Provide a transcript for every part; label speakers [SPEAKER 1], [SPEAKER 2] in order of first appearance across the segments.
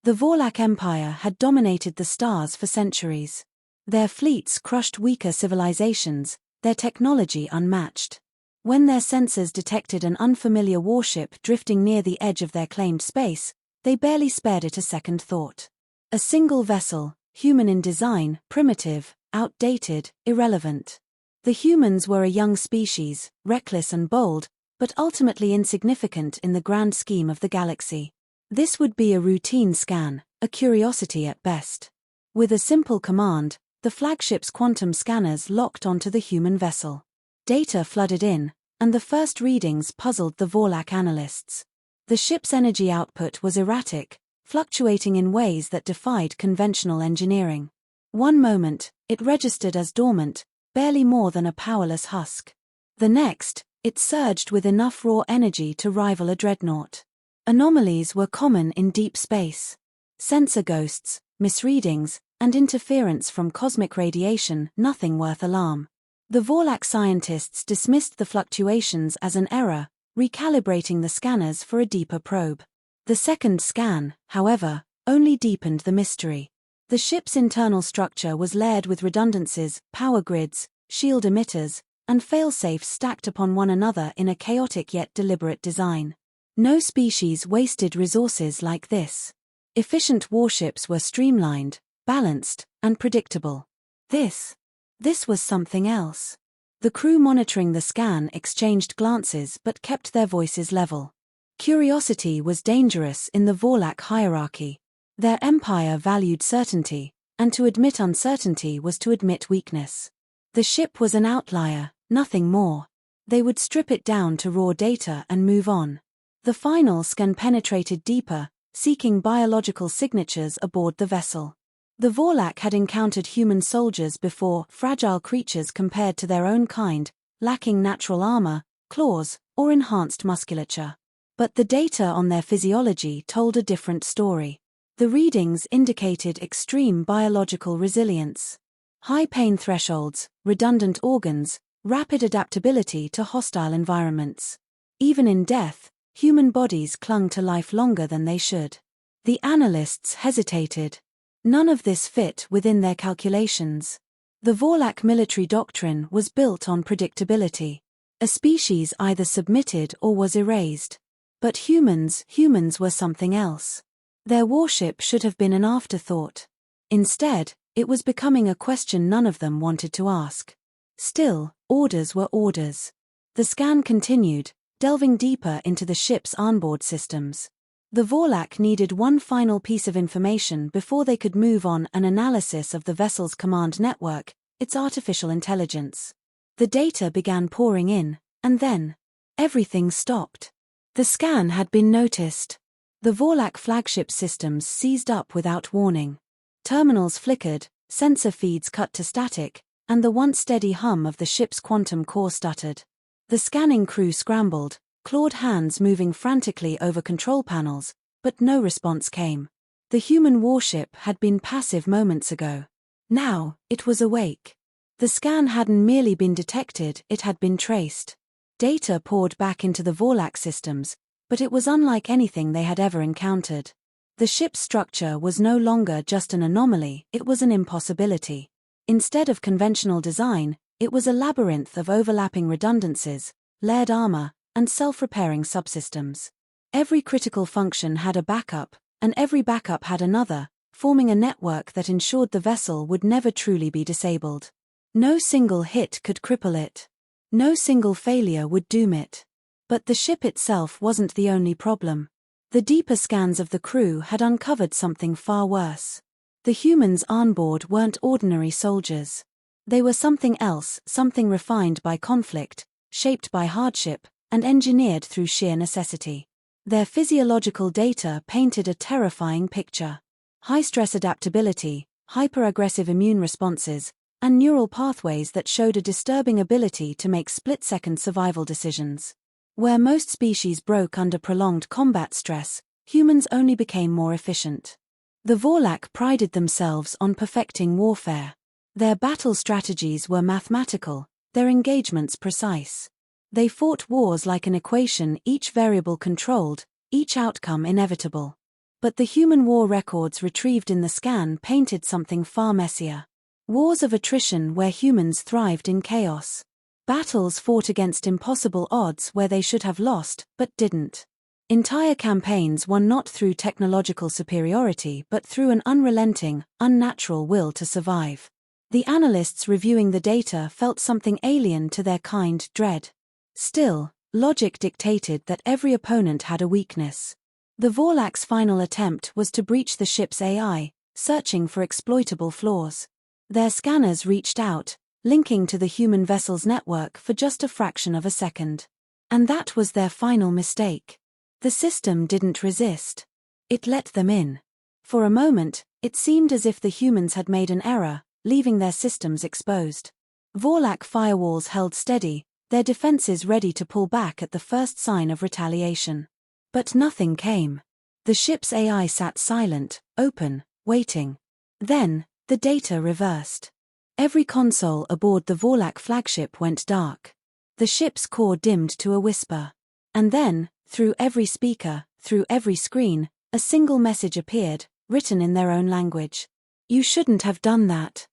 [SPEAKER 1] The Vorlak Empire had dominated the stars for centuries. Their fleets crushed weaker civilizations, their technology unmatched. When their sensors detected an unfamiliar warship drifting near the edge of their claimed space, they barely spared it a second thought. A single vessel, human in design, primitive, outdated, irrelevant. The humans were a young species, reckless and bold, but ultimately insignificant in the grand scheme of the galaxy. This would be a routine scan, a curiosity at best. With a simple command, the flagship's quantum scanners locked onto the human vessel. Data flooded in, and the first readings puzzled the Vorlak analysts. The ship's energy output was erratic, fluctuating in ways that defied conventional engineering. One moment, it registered as dormant, barely more than a powerless husk. The next, it surged with enough raw energy to rival a dreadnought. Anomalies were common in deep space. Sensor ghosts, misreadings, and interference from cosmic radiation, nothing worth alarm. The Vorlak scientists dismissed the fluctuations as an error, recalibrating the scanners for a deeper probe. The second scan, however, only deepened the mystery. The ship's internal structure was layered with redundancies, power grids, shield emitters, and failsafes stacked upon one another in a chaotic yet deliberate design. No species wasted resources like this. Efficient warships were streamlined, balanced, and predictable. This was something else. The crew monitoring the scan exchanged glances but kept their voices level. Curiosity was dangerous in the Vorlak hierarchy. Their empire valued certainty, and to admit uncertainty was to admit weakness. The ship was an outlier, nothing more. They would strip it down to raw data and move on. The final scan penetrated deeper, seeking biological signatures aboard the vessel. The Vorlak had encountered human soldiers before, fragile creatures compared to their own kind, lacking natural armor, claws, or enhanced musculature. But the data on their physiology told a different story. The readings indicated extreme biological resilience. High pain thresholds, redundant organs, rapid adaptability to hostile environments. Even in death, human bodies clung to life longer than they should. The analysts hesitated. None of this fit within their calculations. The Vorlak military doctrine was built on predictability. A species either submitted or was erased. But humans were something else. Their warship should have been an afterthought. Instead, it was becoming a question none of them wanted to ask. Still, orders were orders. The scan continued, delving deeper into the ship's onboard systems. The Vorlak needed one final piece of information before they could move on: an analysis of the vessel's command network, its artificial intelligence. The data began pouring in, and then everything stopped. The scan had been noticed. The Vorlak flagship systems seized up without warning. Terminals flickered, sensor feeds cut to static, and the once steady hum of the ship's quantum core stuttered. The scanning crew scrambled, clawed hands moving frantically over control panels, but no response came. The human warship had been passive moments ago. Now, it was awake. The scan hadn't merely been detected, it had been traced. Data poured back into the Vorlak systems, but it was unlike anything they had ever encountered. The ship's structure was no longer just an anomaly, it was an impossibility. Instead of conventional design, it was a labyrinth of overlapping redundancies, layered armor, and self-repairing subsystems. Every critical function had a backup, and every backup had another, forming a network that ensured the vessel would never truly be disabled. No single hit could cripple it. No single failure would doom it. But the ship itself wasn't the only problem. The deeper scans of the crew had uncovered something far worse. The humans on board weren't ordinary soldiers. They were something else, something refined by conflict, shaped by hardship, and engineered through sheer necessity. Their physiological data painted a terrifying picture. High-stress adaptability, hyper-aggressive immune responses, and neural pathways that showed a disturbing ability to make split-second survival decisions. Where most species broke under prolonged combat stress, humans only became more efficient. The Vorlak prided themselves on perfecting warfare. Their battle strategies were mathematical, their engagements precise. They fought wars like an equation, each variable controlled, each outcome inevitable. But the human war records retrieved in the scan painted something far messier. Wars of attrition where humans thrived in chaos. Battles fought against impossible odds where they should have lost, but didn't. Entire campaigns won not through technological superiority but through an unrelenting, unnatural will to survive. The analysts reviewing the data felt something alien to their kind dread. Still, logic dictated that every opponent had a weakness. The Vorlak's final attempt was to breach the ship's AI, searching for exploitable flaws. Their scanners reached out, linking to the human vessel's network for just a fraction of a second. And that was their final mistake. The system didn't resist. It let them in. For a moment, it seemed as if the humans had made an error, leaving their systems exposed. Vorlak firewalls held steady, their defenses ready to pull back at the first sign of retaliation. But nothing came. The ship's AI sat silent, open, waiting. Then, the data reversed. Every console aboard the Vorlak flagship went dark. The ship's core dimmed to a whisper. And then, through every speaker, through every screen, a single message appeared, written in their own language. You shouldn't have done that.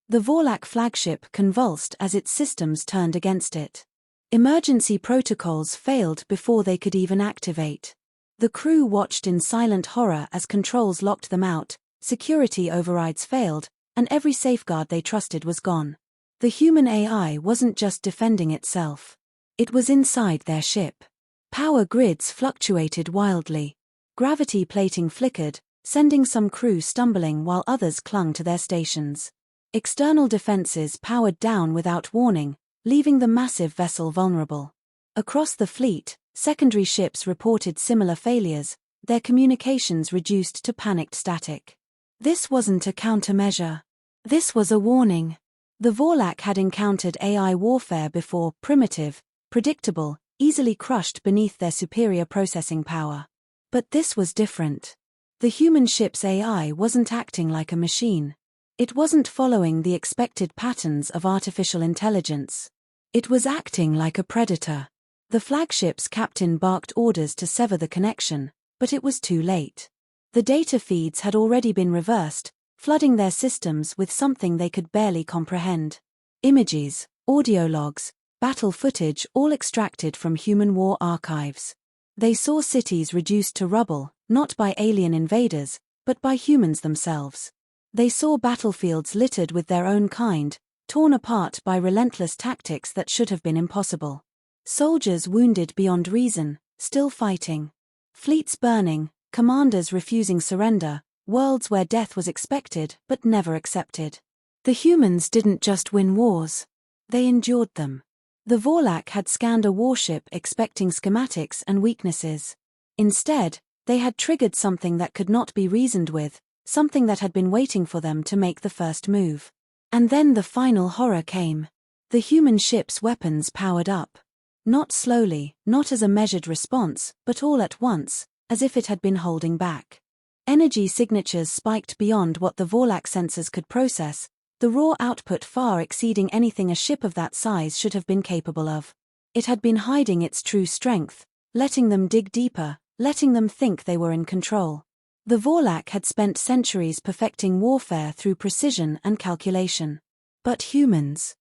[SPEAKER 1] The Vorlak flagship convulsed as its systems turned against it. Emergency protocols failed before they could even activate. The crew watched in silent horror as controls locked them out, security overrides failed, and every safeguard they trusted was gone. The human AI wasn't just defending itself. It was inside their ship. Power grids fluctuated wildly. Gravity plating flickered, sending some crew stumbling while others clung to their stations. External defenses powered down without warning, leaving the massive vessel vulnerable. Across the fleet, secondary ships reported similar failures, their communications reduced to panicked static. This wasn't a countermeasure. This was a warning. The Vorlak had encountered AI warfare before, primitive, predictable, easily crushed beneath their superior processing power. But this was different. The human ship's AI wasn't acting like a machine. It wasn't following the expected patterns of artificial intelligence. It was acting like a predator. The flagship's captain barked orders to sever the connection, but it was too late. The data feeds had already been reversed, flooding their systems with something they could barely comprehend. Images, audio logs, battle footage all extracted from human war archives. They saw cities reduced to rubble, not by alien invaders, but by humans themselves. They saw battlefields littered with their own kind, torn apart by relentless tactics that should have been impossible. Soldiers wounded beyond reason, still fighting. Fleets burning, commanders refusing surrender, worlds where death was expected but never accepted. The humans didn't just win wars. They endured them. The Vorlak had scanned a warship expecting schematics and weaknesses. Instead, they had triggered something that could not be reasoned with, something that had been waiting for them to make the first move. And then the final horror came. The human ship's weapons powered up. Not slowly, not as a measured response, but all at once, as if it had been holding back. Energy signatures spiked beyond what the Vorlak sensors could process, the raw output far exceeding anything a ship of that size should have been capable of. It had been hiding its true strength, letting them dig deeper, letting them think they were in control. The Vorlak had spent centuries perfecting warfare through precision and calculation. But humans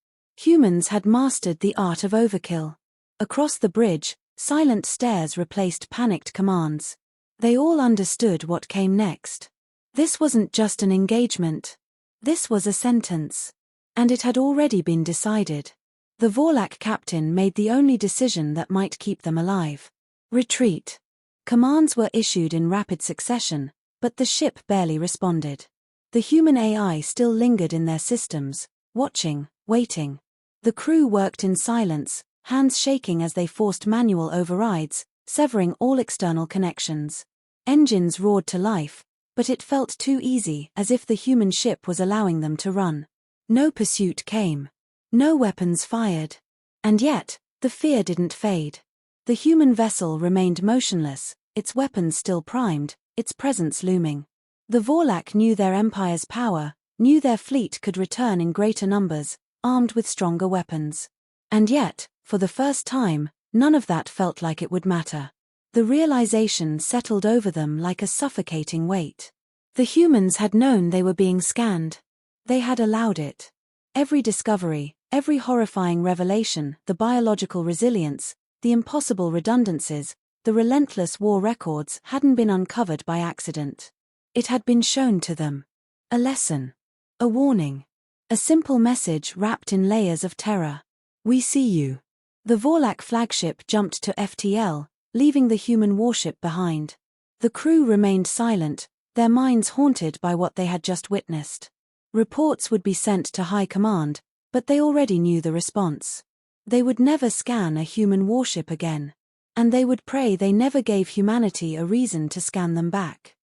[SPEAKER 1] had mastered the art of overkill. Across the bridge, silent stares replaced panicked commands. They all understood what came next. This wasn't just an engagement. This was a sentence. And it had already been decided. The Vorlak captain made the only decision that might keep them alive. Retreat. Commands were issued in rapid succession, but the ship barely responded. The human AI still lingered in their systems, watching, waiting. The crew worked in silence, hands shaking as they forced manual overrides, severing all external connections. Engines roared to life, but it felt too easy, as if the human ship was allowing them to run. No pursuit came. No weapons fired. And yet, the fear didn't fade. The human vessel remained motionless, its weapons still primed, its presence looming. The Vorlak knew their empire's power, knew their fleet could return in greater numbers, armed with stronger weapons. And yet, for the first time, none of that felt like it would matter. The realization settled over them like a suffocating weight. The humans had known they were being scanned. They had allowed it. Every discovery, every horrifying revelation, the biological resilience, the impossible redundancies, the relentless war records hadn't been uncovered by accident. It had been shown to them. A lesson. A warning. A simple message wrapped in layers of terror. We see you. The Vorlak flagship jumped to FTL, leaving the human warship behind. The crew remained silent, their minds haunted by what they had just witnessed. Reports would be sent to high command, but they already knew the response. They would never scan a human warship again. And they would pray they never gave humanity a reason to scan them back.